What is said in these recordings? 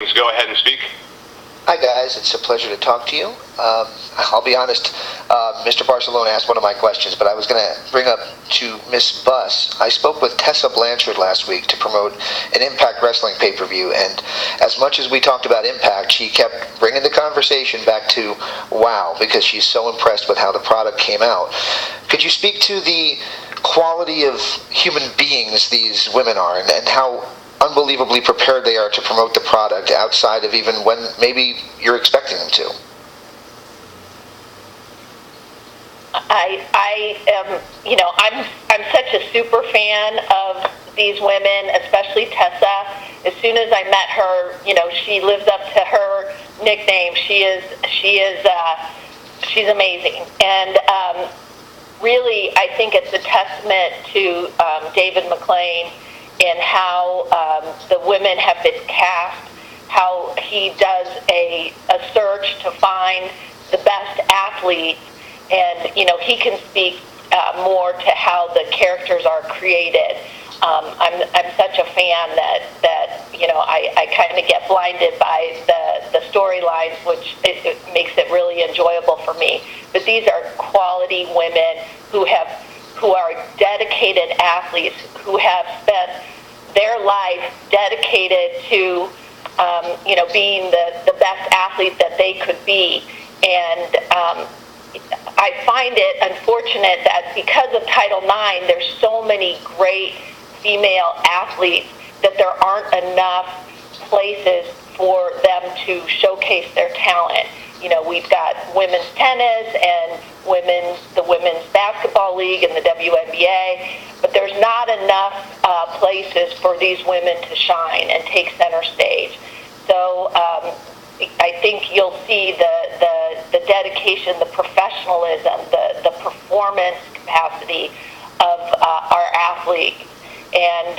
Go ahead and speak. Hi guys, it's a pleasure to talk to you. I'll be honest, Mr. Barcelona asked one of my questions, but I was going to bring up to Miss Buss. I spoke with Tessa Blanchard last week to promote an Impact Wrestling pay-per-view, and as much as we talked about Impact, she kept bringing the conversation back to WOW, because she's so impressed with how the product came out. Could you speak to the quality of human beings these women are, and how unbelievably prepared they are to promote the product outside of even when maybe you're expecting them to? I am, I'm such a super fan of these women, especially Tessa. As soon as I met her, she lives up to her nickname. She's amazing. And really, I think it's a testament to David McLane and how the women have been cast, how he does a search to find the best athletes, and he can speak more to how the characters are created. I'm such a fan that I kind of get blinded by the storylines, which it makes it really enjoyable for me. But these are quality women who are dedicated athletes who have spent their life dedicated to, being the best athlete that they could be. And I find it unfortunate that because of Title IX, there's so many great female athletes that there aren't enough places for them to showcase their talent. We've got women's tennis and the women's basketball league and the WNBA, but there's not enough places for these women to shine and take center stage. So I think you'll see the dedication, the professionalism, the performance capacity of our athletes, and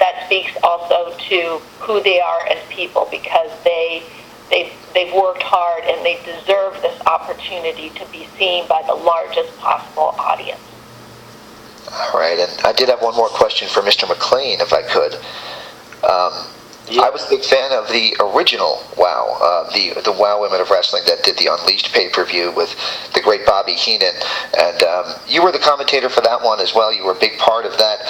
that speaks also to who they are as people, because they've worked hard and they deserve this opportunity to be seen by the largest possible audience. All right, and I did have one more question for Mr. McLane, if I could. I was a big fan of the original WOW, the WOW Women of Wrestling that did the Unleashed pay-per-view with the great Bobby Heenan, and you were the commentator for that one as well. You were a big part of that.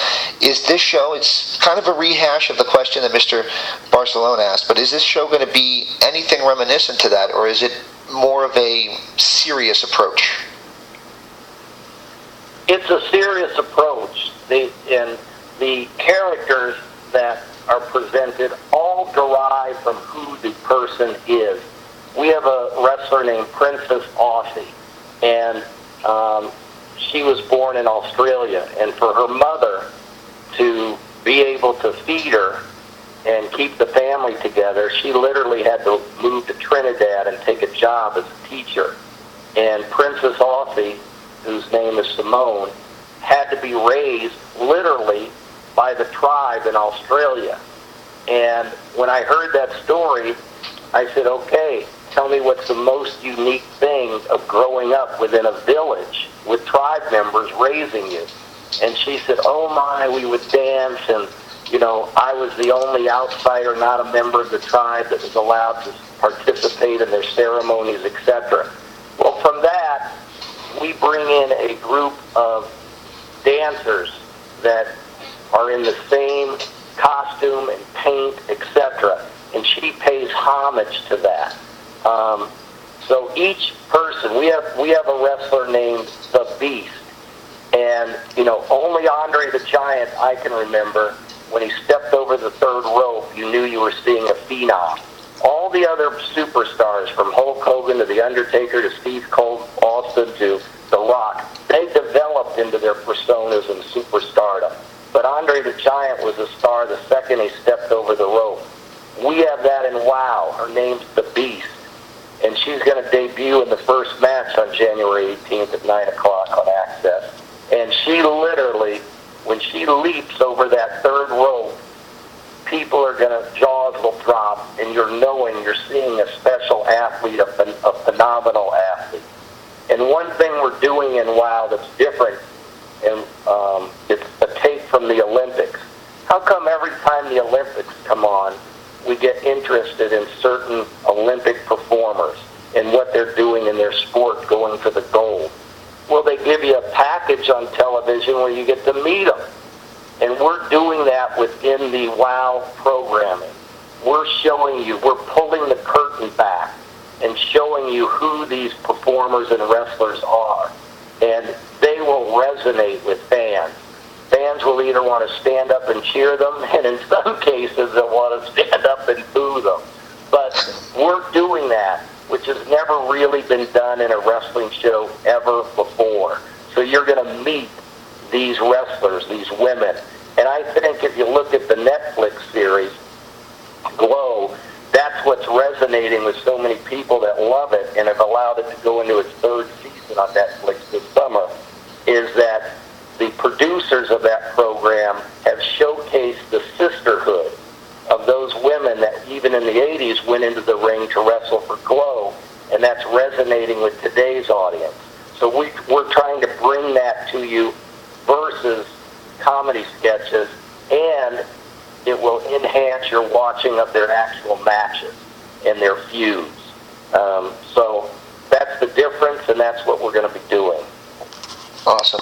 Is this show, it's kind of a rehash of the question that Mr. Barcelona asked, but is this show going to be anything reminiscent to that, or is it more of a serious approach? It's a serious approach. And the characters that are presented all derive from who the person is. We have a wrestler named Princess Aussie, and she was born in Australia, and for her mother to be able to feed her and keep the family together, she literally had to move to Trinidad and take a job as a teacher. And Princess Aussie, whose name is Simone, had to be raised literally by the tribe in Australia. And when I heard that story, I said, okay, tell me what's the most unique thing of growing up within a village with tribe members raising you. And she said, oh my, we would dance, and I was the only outsider, not a member of the tribe, that was allowed to participate in their ceremonies, etc. Well, from that, we bring in a group of dancers that are in the same costume and paint, etc. And she pays homage to that. So each person, we have a wrestler named The Beast, and only Andre the Giant, I can remember, when he stepped over the third rope, you knew you were seeing a phenom. All the other superstars, from Hulk Hogan to The Undertaker to Steve Austin to The Rock, they developed into their personas and superstardom. But Andre the Giant was a star the second he stepped over the rope. We have that in WOW. Her name's The Beast. And she's going to debut in the first match on January 18th at 9 o'clock on AXS. And she literally, when she leaps over that third rope, people are going to, jaws will drop, and you're seeing a special athlete, a phenomenal athlete. And one thing we're doing in WOW that's different, and it's a take from the Olympics. How come every time the Olympics come on, we get interested in certain Olympic performers and what they're doing in their sport going for the gold. Well, they give you a package on television where you get to meet them. And we're doing that within the WOW programming. We're showing you, we're pulling the curtain back and showing you who these performers and wrestlers are. And they will resonate with fans. Fans will either want to stand up and cheer them, and in some cases they'll want to stand up and boo them. But we're doing that, which has never really been done in a wrestling show ever before. So you're going to meet these wrestlers, these women. And I think if you look at the Netflix series, Glow, that's what's resonating with so many people that love it and have allowed it to go into its third season on Netflix this summer, is that the producers of that program have showcased the sisterhood of those women that even in the 80s went into the ring to wrestle for Glow, and that's resonating with today's audience. So we're trying to bring that to you versus comedy sketches, and it will enhance your watching of their actual matches and their feuds. So that's the difference, and that's what we're going to be doing. Awesome.